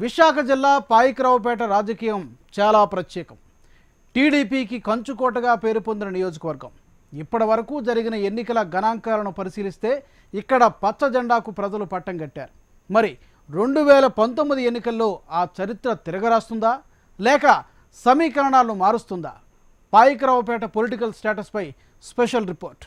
విశాఖ జిల్లా పాయికరావుపేట రాజకీయం చాలా ప్రత్యేకం. టీడీపీకి కంచుకోటగా పేరు పొందిన నియోజకవర్గం. ఇప్పటి వరకు జరిగిన ఎన్నికల గణాంకాలను పరిశీలిస్తే ఇక్కడ పచ్చ జెండాకు ప్రజలు పట్టం కట్టారు. మరి 2019 ఎన్నికల్లో ఆ చరిత్ర తిరగరాస్తుందా లేక సమీకరణాలను మారుస్తుందా? పాయికరావుపేట పొలిటికల్ స్టేటస్పై స్పెషల్ రిపోర్ట్.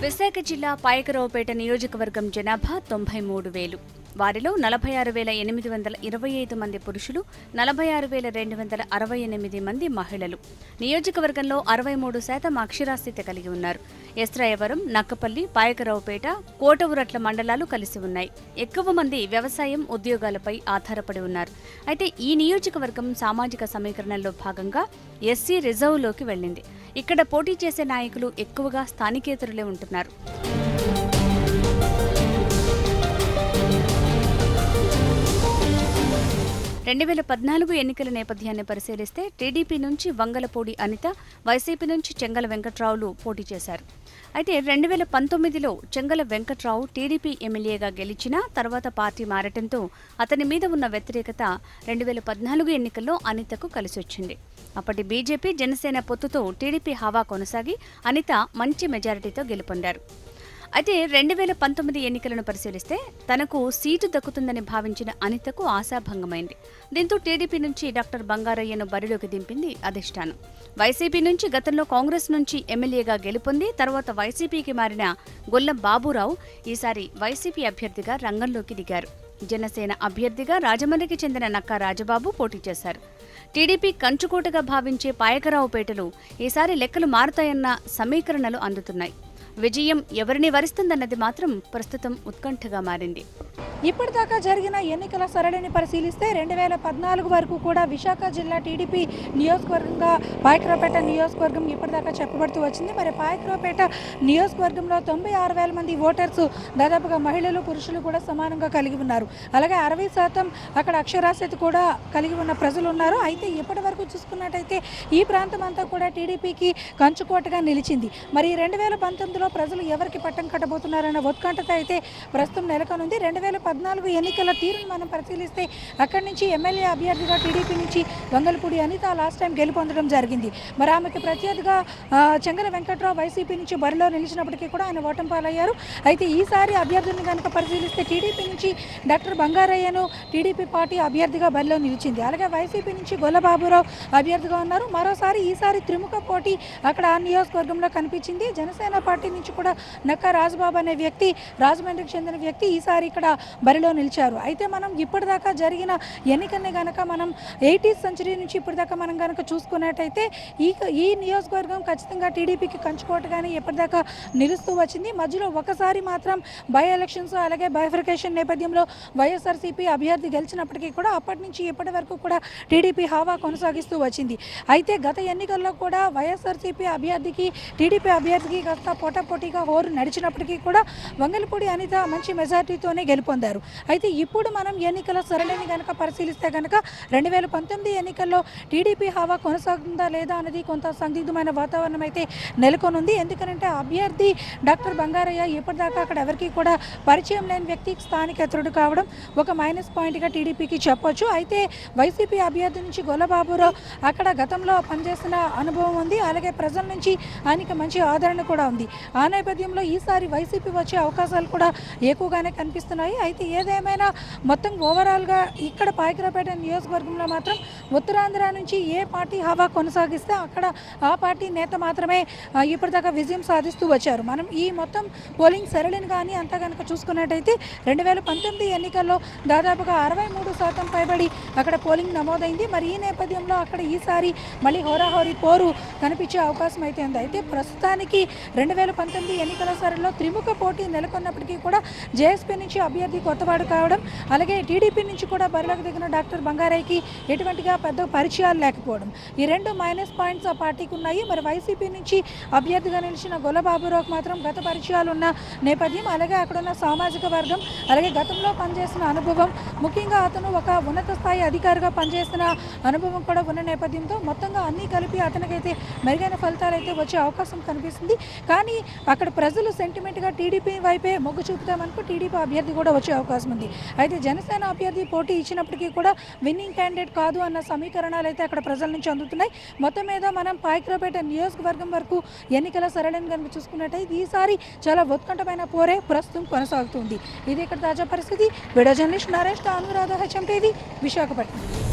విశాఖ జిల్లా పాయికరావుపేట నియోజకవర్గం జనాభా 93,000. వారిలో 46,825 మంది పురుషులు, 46,268 మంది మహిళలు. నియోజకవర్గంలో 63% అక్షరాస్యత కలిగి ఉన్నారు. ఎస్రాయవరం, నక్కపల్లి, పాయకరావుపేట, కోటవురట్ల మండలాలు కలిసి ఉన్నాయి. ఎక్కువ మంది వ్యవసాయం, ఉద్యోగాలపై ఆధారపడి ఉన్నారు. అయితే ఈ నియోజకవర్గం సామాజిక సమీకరణలో భాగంగా ఎస్సీ రిజర్వ్లోకి వెళ్ళింది. ఇక్కడ పోటీ చేసే నాయకులు ఎక్కువగా స్థానికేతరులే ఉంటున్నారు. రెండు 2014 ఎన్నికల నేపథ్యాన్ని పరిశీలిస్తే టీడీపీ నుంచి వంగలపూడి అనిత, వైసీపీ నుంచి చెంగల వెంకట్రావులు పోటీ చేశారు. అయితే 2019లో చెంగల వెంకట్రావు టీడీపీ ఎమ్మెల్యేగా గెలిచినా తర్వాత పార్టీ మారటంతో అతని మీద ఉన్న వ్యతిరేకత 2014 ఎన్నికల్లో అనితకు కలిసొచ్చింది. అప్పటి బీజేపీ, జనసేన పొత్తుతో టీడీపీ హవా కొనసాగి అనిత మంచి మెజారిటీతో గెలుపొందారు. అయితే 2019 ఎన్నికలను పరిశీలిస్తే తనకు సీటు దక్కుతుందని భావించిన అనితకు ఆశాభంగమైంది. దీంతో టీడీపీ నుంచి డాక్టర్ బంగారయ్యను బరిలోకి దింపింది అధిష్టానం. వైసీపీ నుంచి గతంలో కాంగ్రెస్ నుంచి ఎమ్మెల్యేగా గెలుపొంది తర్వాత వైసీపీకి మారిన గొల్లం బాబురావు ఈసారి వైసీపీ అభ్యర్థిగా రంగంలోకి దిగారు. జనసేన అభ్యర్థిగా రాజమండ్రికి చెందిన నక్కా రాజబాబు పోటీ చేశారు. టీడీపీ కంచుకోటగా భావించే పాయకరావుపేటలో ఈసారి లెక్కలు మారుతాయన్న సమీకరణలు అందుతున్నాయి. విజయం ఎవరిని వరిస్తుందన్నది మాత్రం ప్రస్తుతం ఉత్కంఠగా మారింది. ఇప్పటిదాకా జరిగిన ఎన్నికల సరళిని పరిశీలిస్తే 2014 వరకు కూడా విశాఖ జిల్లా టీడీపీ నియోజకవర్గంగా పాయకరావుపేట నియోజకవర్గం ఇప్పటిదాకా చెప్పబడుతూ వచ్చింది. మరి పాయకరావుపేట నియోజకవర్గంలో 96,000 మంది ఓటర్స్, దాదాపుగా మహిళలు, పురుషులు కూడా సమానంగా కలిగి ఉన్నారు. అలాగే 60% అక్కడ అక్షరాస్యత కూడా కలిగి ఉన్న ప్రజలు ఉన్నారు. అయితే ఇప్పటి వరకు చూసుకున్నట్టయితే ఈ ప్రాంతం అంతా కూడా టీడీపీకి కంచుకోటగా నిలిచింది. మరి 2019లో ప్రజలు ఎవరికి పట్టం కట్టబోతున్నారన్న ఉత్కంఠత అయితే ప్రస్తుతం నెలకొనుంది. 2014 ఎన్నికల తీరును మనం పరిశీలిస్తే అక్కడి నుంచి ఎమ్మెల్యే అభ్యర్థిగా టీడీపీ నుంచి వంగలపూడి అనిత లాస్ట్ టైం గెలుపొందడం జరిగింది. మరి ఆమెకు ప్రత్యర్థిగా చెంగల వెంకట్రావు వైసీపీ నుంచి బరిలో నిలిచినప్పటికీ కూడా ఆయన ఓటమి పాలయ్యారు. అయితే ఈసారి అభ్యర్థులను కనుక పరిశీలిస్తే టీడీపీ నుంచి డాక్టర్ బంగారయ్యను టీడీపీ పార్టీ అభ్యర్థిగా బరిలో నిలిచింది. అలాగే వైసీపీ నుంచి గొల్లబాబురావు అభ్యర్థిగా ఉన్నారు. మరోసారి ఈసారి త్రిముఖ పోటీ అక్కడ ఆ నియోజకవర్గంలో కనిపించింది. జనసేన పార్టీ నుంచి కూడా నక్కా రాజబాబు అనే వ్యక్తి, రాజమండ్రికి చెందిన వ్యక్తి ఈసారి ఇక్కడ బరిలో నిలిచారు. అయితే మనం ఇప్పటిదాకా జరిగిన ఎన్నికల్ని కనుక మనం 80th సెంచరీ నుంచి ఇప్పటిదాకా మనం కనుక చూసుకున్నట్టయితే ఈ నియోజకవర్గం ఖచ్చితంగా టీడీపీకి కంచుకోటగానే ఇప్పటిదాకా నిలుస్తూ వచ్చింది. మధ్యలో ఒకసారి మాత్రం బై ఎలక్షన్స్ అలాగే బైఫర్కేషన్ నేపథ్యంలో వైఎస్ఆర్సీపీ అభ్యర్థి గెలిచినప్పటికీ కూడా అప్పటి నుంచి ఇప్పటి వరకు కూడా టీడీపీ హవా కొనసాగిస్తూ వచ్చింది. అయితే గత ఎన్నికల్లో కూడా వైఎస్ఆర్సీపీ అభ్యర్థికి టీడీపీ అభ్యర్థికి కాస్త పోటాపోటీగా హోరు నడిచినప్పటికీ కూడా వంగలపూడి అనిత మంచి మెజార్టీతోనే గెలుపొందారు. అయితే ఇప్పుడు మనం ఎన్నికల సరళిని కనుక పరిశీలిస్తే కనుక 2019 ఎన్నికల్లో టీడీపీ హవా కొనసాగుతుందా లేదా అనేది కొంత సందిగ్ధమైన వాతావరణం అయితే నెలకొనుంది. ఎందుకంటే అభ్యర్థి డాక్టర్ బంగారయ్య ఇప్పటిదాకా అక్కడ ఎవరికి కూడా పరిచయం లేని వ్యక్తి, స్థానికేతరుడు కావడం ఒక మైనస్ పాయింట్గా టీడీపీకి చెప్పొచ్చు. అయితే వైసీపీ అభ్యర్థి నుంచి గొల్లబాబురావు అక్కడ గతంలో పనిచేసిన అనుభవం ఉంది. అలాగే ప్రజల నుంచి ఆయనకి మంచి ఆదరణ కూడా ఉంది. ఆ నేపథ్యంలో ఈసారి వైసీపీ వచ్చే అవకాశాలు కూడా ఎక్కువగానే కనిపిస్తున్నాయి. అయితే ఏదేమైనా మొత్తం ఓవరాల్గా ఇక్కడ పాయకరావుపేట నియోజకవర్గంలో మాత్రం ఉత్తరాంధ్ర నుంచి ఏ పార్టీ హవా కొనసాగిస్తే అక్కడ ఆ పార్టీ నేత మాత్రమే ఇప్పటిదాకా విజయం సాధిస్తూ వచ్చారు. మనం ఈ మొత్తం పోలింగ్ సరళిని కానీ అంతా కనుక చూసుకున్నట్టయితే 2019 ఎన్నికల్లో దాదాపుగా 63% పైబడి అక్కడ పోలింగ్ నమోదైంది. మరి ఈ నేపథ్యంలో అక్కడ ఈసారి మళ్ళీ హోరాహోరీ పోరు కనిపించే అవకాశం అయితే ఉంది. అయితే ప్రస్తుతానికి 2019 ఎన్నికల సరళిలో త్రిముఖ పోటీ నెలకొన్నప్పటికీ కూడా జేఎస్పీ నుంచి అభ్యర్థి కొత్తవాడు కావడం, అలాగే టీడీపీ నుంచి కూడా బరిలోకి దిగిన డాక్టర్ బంగారయ్యకి ఎటువంటిగా పెద్ద పరిచయాలు లేకపోవడం, ఈ రెండు మైనస్ పాయింట్స్ ఆ పార్టీకి ఉన్నాయి. మరి వైసీపీ నుంచి అభ్యర్థిగా నిలిచిన గొల్లబాబురావుకు మాత్రం గత పరిచయాలు ఉన్న నేపథ్యం, అలాగే అక్కడున్న సామాజిక వర్గం, అలాగే గతంలో పనిచేసిన అనుభవం, ముఖ్యంగా అతను ఒక ఉన్నత స్థాయి అధికారిగా పనిచేసిన అనుభవం కూడా ఉన్న నేపథ్యంతో మొత్తంగా అన్నీ కలిపి అతనికైతే మెరుగైన ఫలితాలు అయితే వచ్చే అవకాశం కనిపిస్తుంది. కానీ అక్కడ ప్రజలు సెంటిమెంట్గా టీడీపీ వైపే మొగ్గు చూపుతామనుకో టీడీపీ అభ్యర్థి కూడా వచ్చే అవకాశం ఉంది. అయితే జనసేన అభ్యర్థి పోటీ ఇచ్చినప్పటికీ కూడా విన్నింగ్ క్యాండిడేట్ కాదు అన్న సమీకరణాలు అయితే అక్కడ ప్రజల నుంచి అందుతున్నాయి. మొత్తం మీద మనం పాయకరావుపేట నియోజకవర్గం వరకు ఎన్నికల సరళిని కనుక చూసుకున్నట్టయితే ఈసారి చాలా ఉత్కంఠమైన పోరే ప్రస్తుతం కొనసాగుతుంది. ఇది ఇక్కడ తాజా పరిస్థితి. Video journalist Naresh Anuradha HM TV, Visakhapatnam.